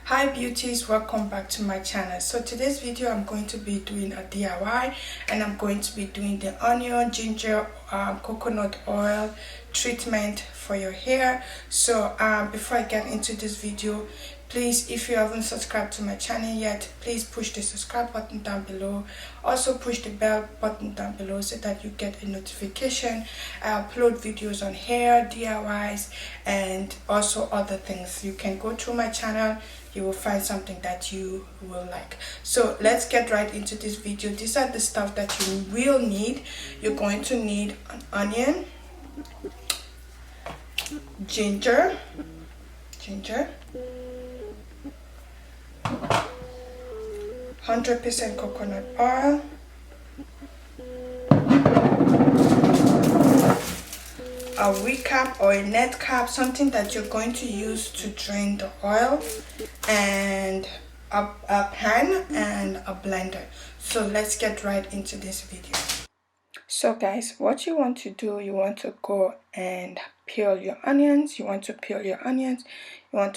Hi beauties, welcome back to my channel. So today's video I'm going to be doing a DIY and I'm going to be doing the onion, ginger, coconut oil treatment for your hair. So before I get into this video, please, if you haven't subscribed to my channel yet, please push the subscribe button down below. Also push the bell button down below so that you get a notification. I upload videos on hair, DIYs, and also other things. You can go through my channel, you will find something that you will like. So let's get right into this video. These are the stuff that you will need. You're going to need an onion, ginger, 100% coconut oil, a recap or a net cap, something that you're going to use to drain the oil, and a pan and a blender. So let's get right into this video. So guys, what you want to do, you want to go and peel your onions. You want to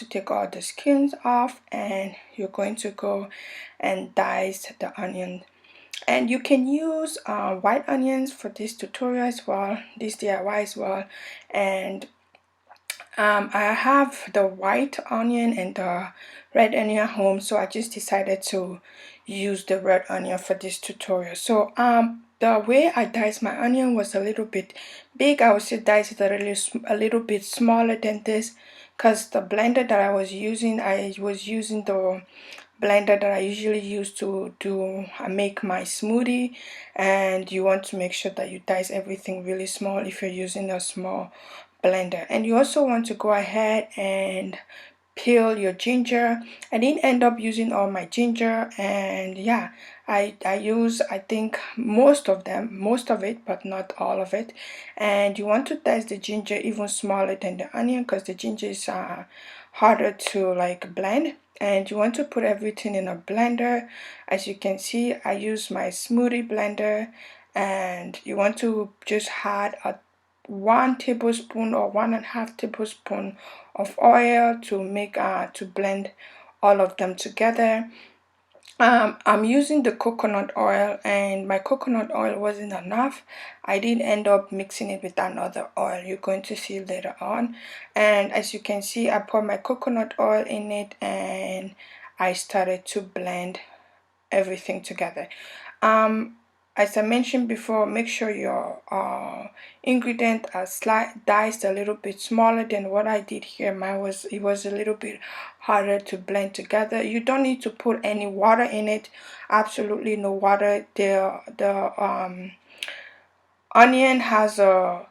take all the skins off, and you're going to go and dice the onion. And you can use white onions for this tutorial as well, this DIY as well. And I have the white onion and the red onion at home, so I just decided to use the red onion for this tutorial. So the way I diced my onion was a little bit big. I would say dice it a little bit smaller than this, because the blender that I was using the blender that I usually use to make my smoothie, and you want to make sure that you dice everything really small if you're using a small blender. And you also want to go ahead and peel your ginger. I didn't end up using all my ginger, and yeah, I think most of it, but not all of it. And you want to dice the ginger even smaller than the onion, because the ginger is harder to like blend. And you want to put everything in a blender. As you can see, I use my smoothie blender, and you want to just add a 1 tablespoon or 1.5 tablespoon of oil to make to blend all of them together. I'm using the coconut oil, and my coconut oil wasn't enough. I did end up mixing it with another oil, you're going to see later on. And as you can see, I put my coconut oil in it and I started to blend everything together. As I mentioned before, make sure your ingredients are diced a little bit smaller than what I did here. It was a little bit harder to blend together. You don't need to put any water in it, absolutely no water. The onion has a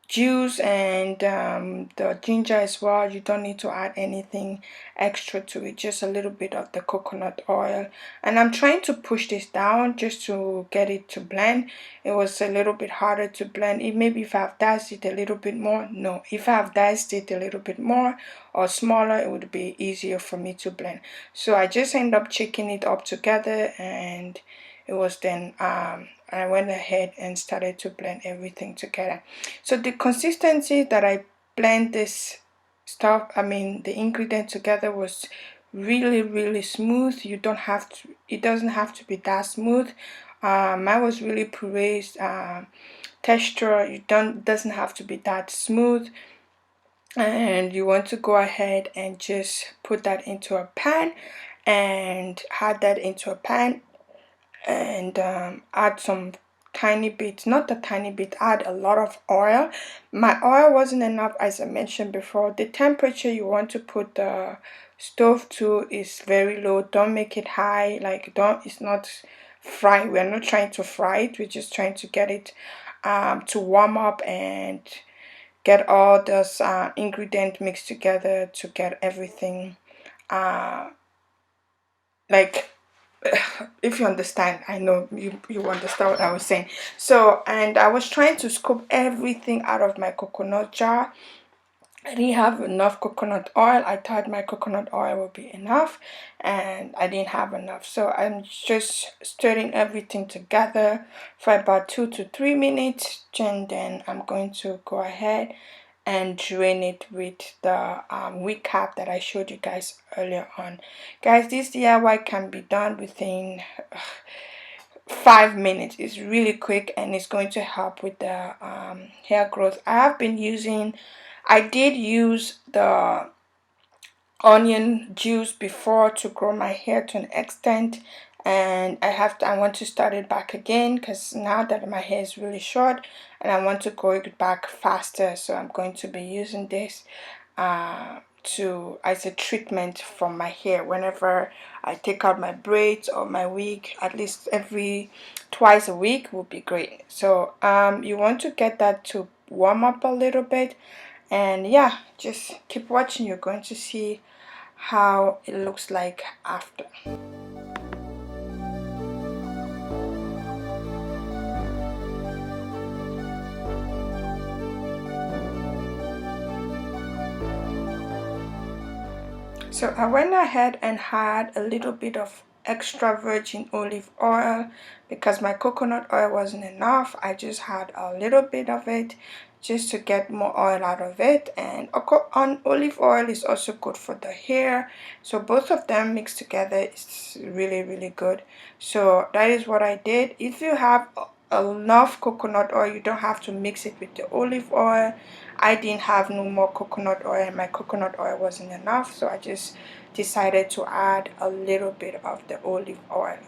juice, and the ginger as well. You don't need to add anything extra to it, just a little bit of the coconut oil. And I'm trying to push this down just to get it to blend. It was a little bit harder to blend. Maybe if I've diced it a little bit more, no, if I've diced it a little bit more or smaller, it would be easier for me to blend. So I just end up shaking it up together, and it was then I went ahead and started to blend everything together. So the consistency that I blend this stuff, the ingredient together, was really smooth. You don't have to, it doesn't have to be that smooth. Mine was really pureed texture. Doesn't have to be that smooth. And you want to go ahead and just put that into a pan and add that into a pan, and add some tiny bit, not a tiny bit, add a lot of oil. My oil wasn't enough, as I mentioned before. The temperature you want to put the stove to is very low. Don't make it high, like it's not fry. We're not trying to fry it, we're just trying to get it to warm up and get all those ingredient mixed together to get everything like if you understand. I know you understand what I was saying. So, and I was trying to scoop everything out of my coconut jar. I didn't have enough coconut oil. I thought my coconut oil would be enough, and I didn't have enough. So I'm just stirring everything together for about 2 to 3 minutes, and then I'm going to go ahead and drain it with the wig cap that I showed you guys earlier on. Guys, this DIY can be done within 5 minutes. It's really quick and it's going to help with the hair growth. I did use the onion juice before to grow my hair to an extent, and I want to start it back again because now that my hair is really short and I want to grow it back faster, so I'm going to be using this to as a treatment for my hair whenever I take out my braids or my wig. At least every twice a week would be great. So you want to get that to warm up a little bit, and yeah, just keep watching. You're going to see how it looks like after. So I went ahead and had a little bit of extra virgin olive oil because my coconut oil wasn't enough. I just had a little bit of it just to get more oil out of it, and olive oil is also good for the hair, so both of them mixed together is really good. So that is what I did. If you have enough coconut oil, you don't have to mix it with the olive oil. I didn't have no more coconut oil and my coconut oil wasn't enough, so I just decided to add a little bit of the olive oil.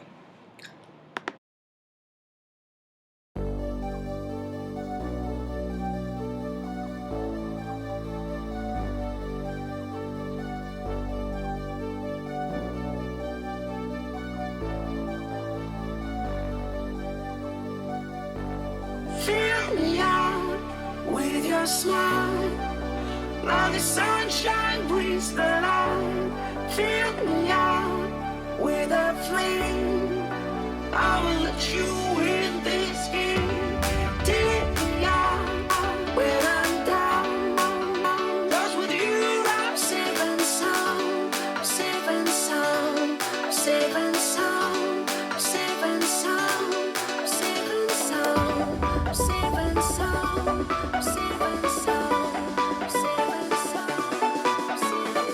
Fill me out with your smile. Now the sunshine brings the light. Fill me out with a flame. I will let you in this game. Take me out when I'm down. 'Cause with you I'm safe and sound. I'm safe and sound. I'm safe and sound. I'm safe and sound. I'm safe and sound. I'm safe and sound. I'm safe and sound. I'm safe and sound. I'm safe and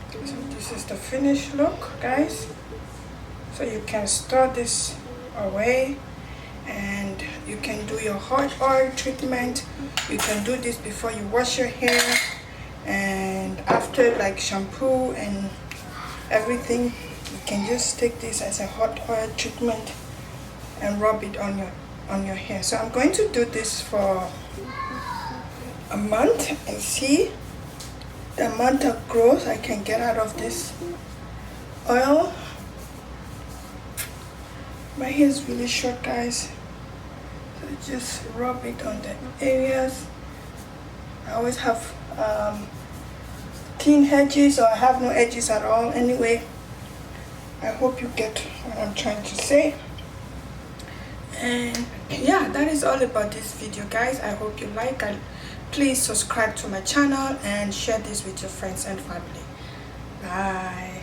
So this is the finished look, guys. So you can store this away and you can do your hot oil treatment. You can do this before you wash your hair and after, like shampoo and everything. You can just take this as a hot oil treatment and rub it on your hair. So I'm going to do this for a month and see the amount of growth I can get out of this oil. My hair is really short, guys, so just rub it on the areas. I always have thin edges, or I have no edges at all. Anyway, I hope you get what I'm trying to say. And yeah, that is all about this video, guys. I hope you like it. Please subscribe to my channel and share this with your friends and family. Bye.